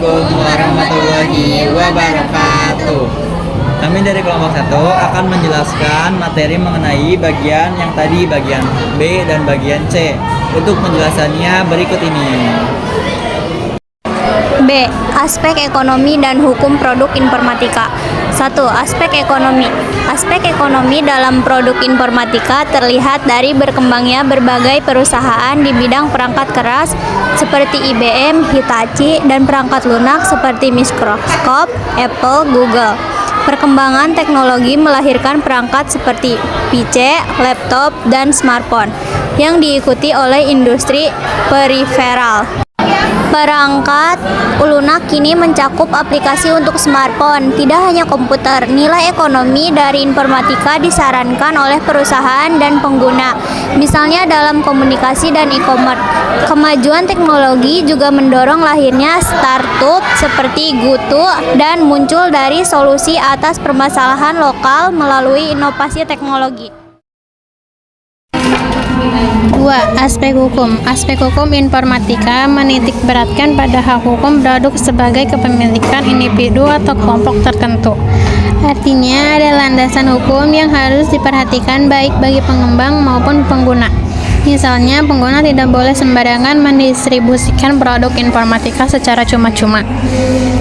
Assalamualaikum warahmatullahi wabarakatuh. Kami dari kelompok 1 akan menjelaskan materi mengenai bagian yang tadi, bagian B dan bagian C. Untuk penjelasannya berikut ini. B. Aspek ekonomi dan hukum produk informatika. 1. Aspek ekonomi. Aspek ekonomi dalam produk informatika terlihat dari berkembangnya berbagai perusahaan di bidang perangkat keras seperti IBM, Hitachi, dan perangkat lunak seperti Microsoft, Apple, Google. Perkembangan teknologi melahirkan perangkat seperti PC, laptop, dan smartphone yang diikuti oleh industri periferal. Perangkat lunak kini mencakup aplikasi untuk smartphone, tidak hanya komputer. Nilai ekonomi dari informatika disarankan oleh perusahaan dan pengguna, misalnya dalam komunikasi dan e-commerce. Kemajuan teknologi juga mendorong lahirnya startup seperti GoTo dan muncul dari solusi atas permasalahan lokal melalui inovasi teknologi. 2. Aspek hukum. Aspek hukum informatika menitik beratkan pada hak hukum produk sebagai kepemilikan individu atau kelompok tertentu. Artinya ada landasan hukum yang harus diperhatikan baik bagi pengembang maupun pengguna. Misalnya, pengguna tidak boleh sembarangan mendistribusikan produk informatika secara cuma-cuma.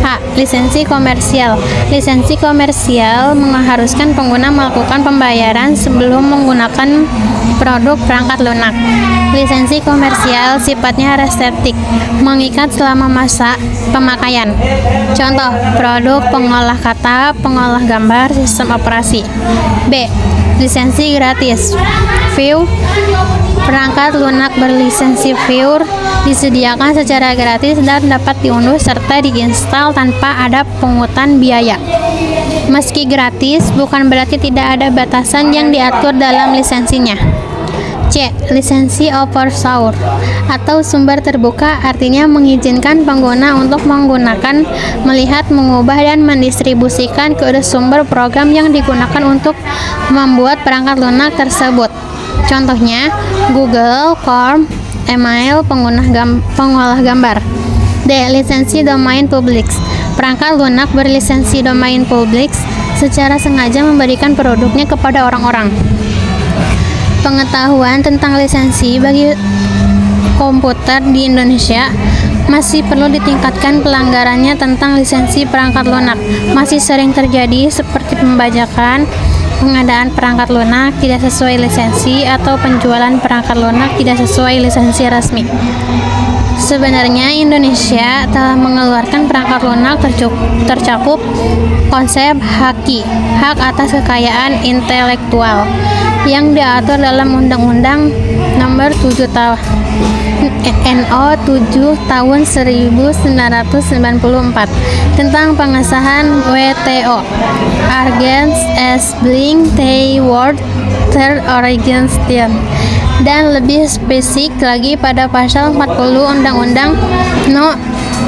A. Lisensi komersial. Lisensi komersial mengharuskan pengguna melakukan pembayaran sebelum menggunakan produk perangkat lunak. Lisensi komersial sifatnya restriktif, mengikat selama masa pemakaian. Contoh, produk pengolah kata, pengolah gambar, sistem operasi. B. Lisensi gratis. View. Perangkat lunak berlisensi View disediakan secara gratis dan dapat diunduh serta diinstal tanpa ada pungutan biaya. Meski gratis, bukan berarti tidak ada batasan yang diatur dalam lisensinya. C. Lisensi open source atau sumber terbuka, artinya mengizinkan pengguna untuk menggunakan, melihat, mengubah, dan mendistribusikan kode sumber program yang digunakan untuk membuat perangkat lunak tersebut. Contohnya, Google, Chrome, email, pengolah gambar. D. Lisensi domain publik. Perangkat lunak berlisensi domain publik secara sengaja memberikan produknya kepada orang-orang. Pengetahuan tentang lisensi bagi komputer di Indonesia masih perlu ditingkatkan. Pelanggarannya tentang lisensi perangkat lunak masih sering terjadi seperti pembajakan, pengadaan perangkat lunak tidak sesuai lisensi, atau penjualan perangkat lunak tidak sesuai lisensi resmi. Sebenarnya Indonesia telah mengeluarkan perangkat lunak tercakup konsep HAKI, hak atas kekayaan intelektual, yang diatur dalam Undang-Undang Nomor 7 NO 7 Tahun 1994 tentang pengesahan WTO Against Smuggling Toward Third Organization, dan lebih spesifik lagi pada pasal 40 Undang-Undang No.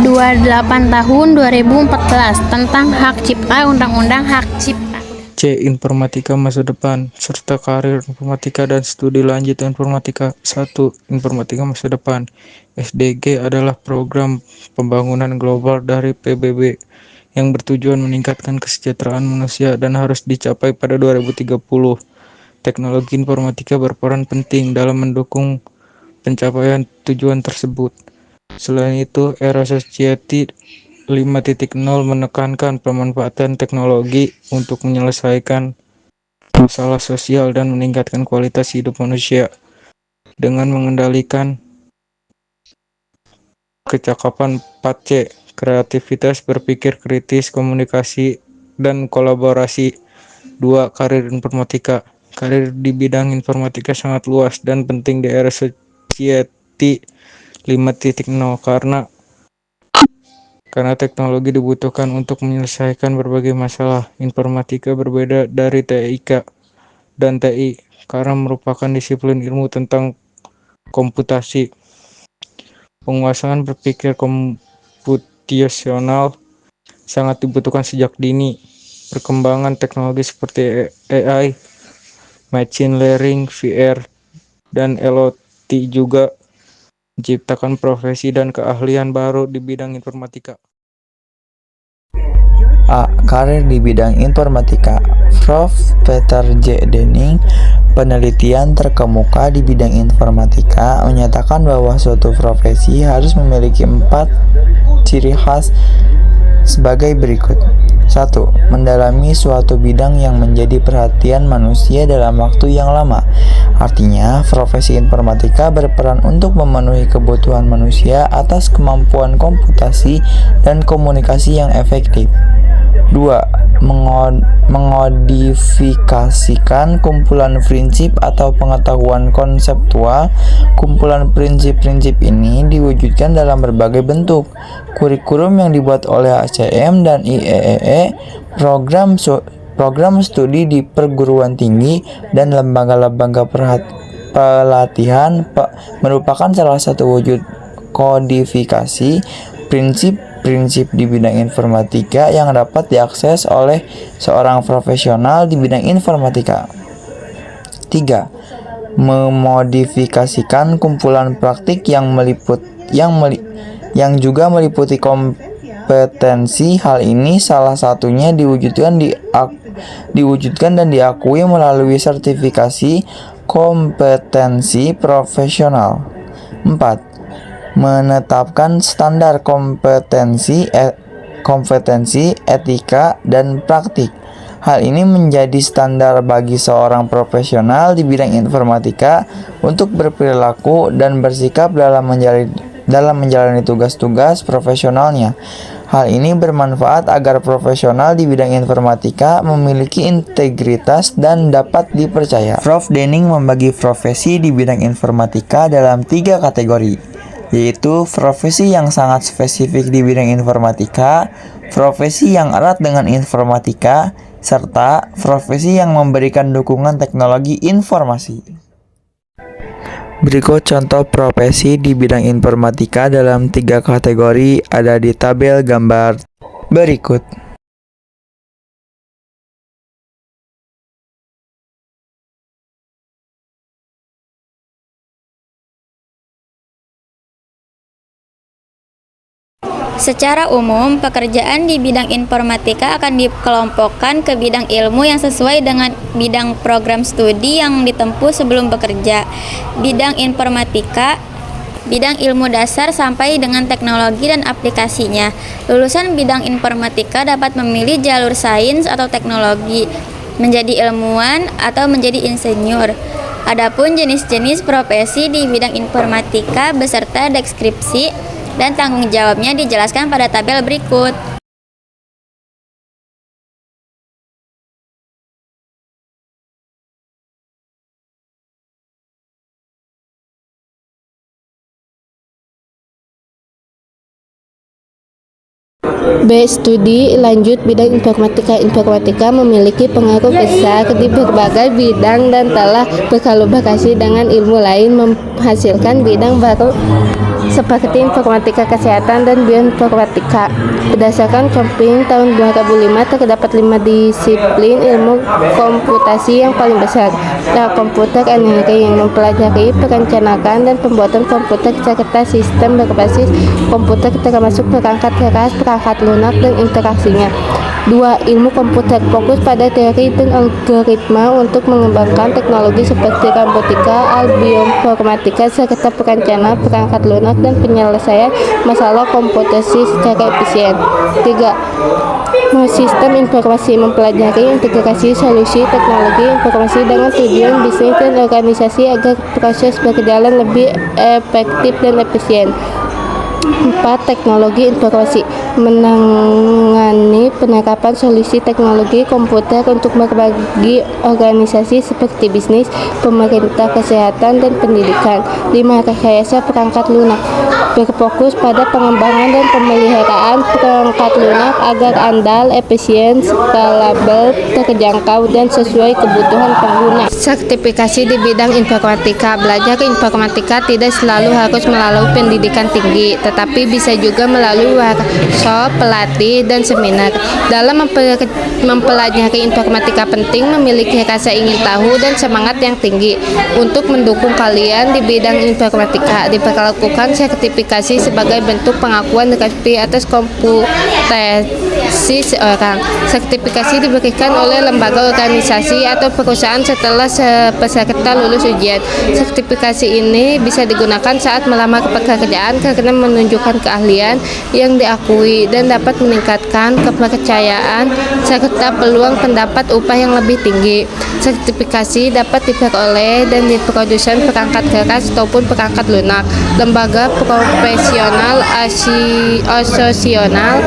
28 Tahun 2014 tentang hak cipta, Undang-Undang Hak Cipta. C. Informatika masa depan serta karir informatika dan studi lanjut informatika. 1. Informatika masa depan. SDG adalah program pembangunan global dari PBB yang bertujuan meningkatkan kesejahteraan manusia dan harus dicapai pada 2030. Teknologi informatika berperan penting dalam mendukung pencapaian tujuan tersebut. Selain itu, era Society 5.0 menekankan pemanfaatan teknologi untuk menyelesaikan masalah sosial dan meningkatkan kualitas hidup manusia dengan mengendalikan kecakapan 4C, kreativitas, berpikir kritis, komunikasi, dan kolaborasi. 2. Karir informatika. Karir di bidang informatika sangat luas dan penting di era Society 5.0 karena teknologi dibutuhkan untuk menyelesaikan berbagai masalah. Informatika berbeda dari TIK dan TI karena merupakan disiplin ilmu tentang komputasi. Penguasaan berpikir komputasional sangat dibutuhkan sejak dini. Perkembangan teknologi seperti AI, machine learning, VR, dan IoT juga menciptakan profesi dan keahlian baru di bidang informatika. A. Karir di bidang informatika. Prof. Peter J. Denning, penelitian terkemuka di bidang informatika, menyatakan bahwa suatu profesi harus memiliki 4 ciri khas sebagai berikut. 1. Mendalami suatu bidang yang menjadi perhatian manusia dalam waktu yang lama. Artinya, profesi informatika berperan untuk memenuhi kebutuhan manusia atas kemampuan komputasi dan komunikasi yang efektif. 2. Mengodifikasikan kumpulan prinsip atau pengetahuan konseptual. Kumpulan prinsip-prinsip ini diwujudkan dalam berbagai bentuk. Kurikulum yang dibuat oleh HCM dan IEEE, program studi di perguruan tinggi, dan lembaga-lembaga pelatihan merupakan salah satu wujud kodifikasi prinsip-prinsip di bidang informatika yang dapat diakses oleh seorang profesional di bidang informatika. 3. Memodifikasikan kumpulan praktik yang juga meliputi kompetensi. Hal ini salah satunya diwujudkan dan diakui melalui sertifikasi kompetensi profesional. 4. Menetapkan standar kompetensi, etika, dan praktik. Hal ini menjadi standar bagi seorang profesional di bidang informatika untuk berperilaku dan bersikap dalam menjalani tugas-tugas profesionalnya. Hal ini bermanfaat agar profesional di bidang informatika memiliki integritas dan dapat dipercaya. Prof. Denning membagi profesi di bidang informatika dalam 3 kategori, yaitu profesi yang sangat spesifik di bidang informatika, profesi yang erat dengan informatika, serta profesi yang memberikan dukungan teknologi informasi. Berikut contoh profesi di bidang informatika dalam 3 kategori ada di tabel gambar berikut. Secara umum, pekerjaan di bidang informatika akan dikelompokkan ke bidang ilmu yang sesuai dengan bidang program studi yang ditempuh sebelum bekerja. Bidang informatika, bidang ilmu dasar sampai dengan teknologi dan aplikasinya. Lulusan bidang informatika dapat memilih jalur sains atau teknologi, menjadi ilmuwan atau menjadi insinyur. Adapun jenis-jenis profesi di bidang informatika beserta deskripsi dan tanggung jawabnya dijelaskan pada tabel berikut. B. Studi lanjut bidang informatika. Informatika memiliki pengaruh besar di berbagai bidang dan telah berkolaborasi dengan ilmu lain menghasilkan bidang baru seperti informatika kesehatan dan bioinformatika. Berdasarkan Comping tahun 2005, terdapat 5 disiplin ilmu komputasi yang paling besar. Komputer engineering mempelajari perencanaan dan pembuatan komputer serta sistem berbasis komputer termasuk perangkat keras, perangkat lunak, dan interaksinya. 2. Ilmu komputer fokus pada teori dan algoritma untuk mengembangkan teknologi seperti robotika, bioinformatika, serta perencanaan perangkat lunak dan penyelesaian masalah komputasi secara efisien. 3. Sistem informasi mempelajari integrasi solusi teknologi informasi dengan tujuan bisnis dan organisasi agar proses berjalan lebih efektif dan efisien. 4. Teknologi informasi menangani penerapan solusi teknologi komputer untuk berbagai organisasi seperti bisnis, pemerintah, kesehatan, dan pendidikan. 5. Rekayasa perangkat lunak berfokus pada pengembangan dan pemeliharaan perangkat lunak agar andal, efisien, skalabel, terjangkau, dan sesuai kebutuhan pengguna. Sertifikasi di bidang informatika. Belajar informatika tidak selalu harus melalui pendidikan tinggi, tetapi bisa juga melalui workshop, pelatih, dan seminar. Dalam mempelajari informatika penting memiliki rasa ingin tahu dan semangat yang tinggi. Untuk mendukung kalian di bidang informatika, diperlakukan sertifikasi sebagai bentuk pengakuan resmi atas kompetensi seleksi seorang. Sertifikasi diberikan oleh lembaga, organisasi, atau perusahaan setelah peserta lulus ujian. Sertifikasi ini bisa digunakan saat melamar pekerjaan karena menunjukkan keahlian yang diakui dan dapat meningkatkan kepercayaan serta peluang pendapat upah yang lebih tinggi. Sertifikasi dapat diperoleh dan diproduksi perangkat keras ataupun perangkat lunak, lembaga profesional, asosiasional,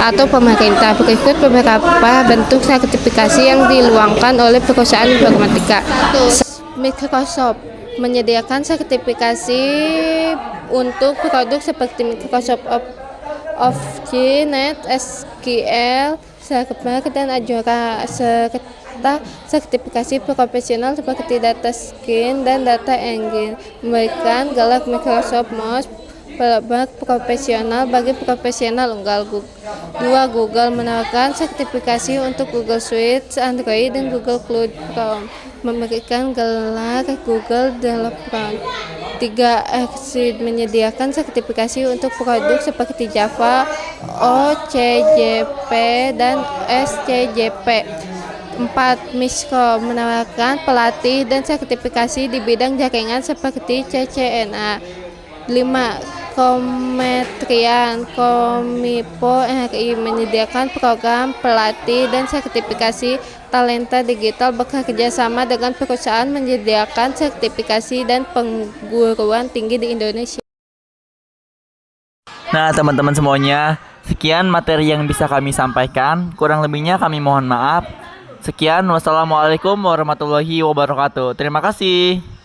atau pemerintah. Berikut beberapa bentuk sertifikasi yang diluangkan oleh perusahaan informatika. Microsoft menyediakan sertifikasi untuk produk seperti Microsoft Office, Net, SQL Server, dan Azure, serta sertifikasi profesional seperti Data Science dan Data Engine. Memberikan gelar Microsoft Most Valuable Profesional bagi profesional unggal. 2. Google menawarkan sertifikasi untuk Google Suite, Android, dan Google Cloud Platform. Memberikan gelar Google Developer. 3. Exit menyediakan sertifikasi untuk produk seperti Java, OCJP, dan SCJP. 4. Misco menawarkan pelatih dan sertifikasi di bidang jaringan seperti CCNA. 5. Kementerian Kominfo RI menyediakan program pelatih dan sertifikasi talenta digital, bekerja sama dengan perusahaan menyediakan sertifikasi dan perguruan tinggi di Indonesia. Nah, teman-teman semuanya, sekian materi yang bisa kami sampaikan. Kurang lebihnya kami mohon maaf. Sekian, wassalamualaikum warahmatullahi wabarakatuh. Terima kasih.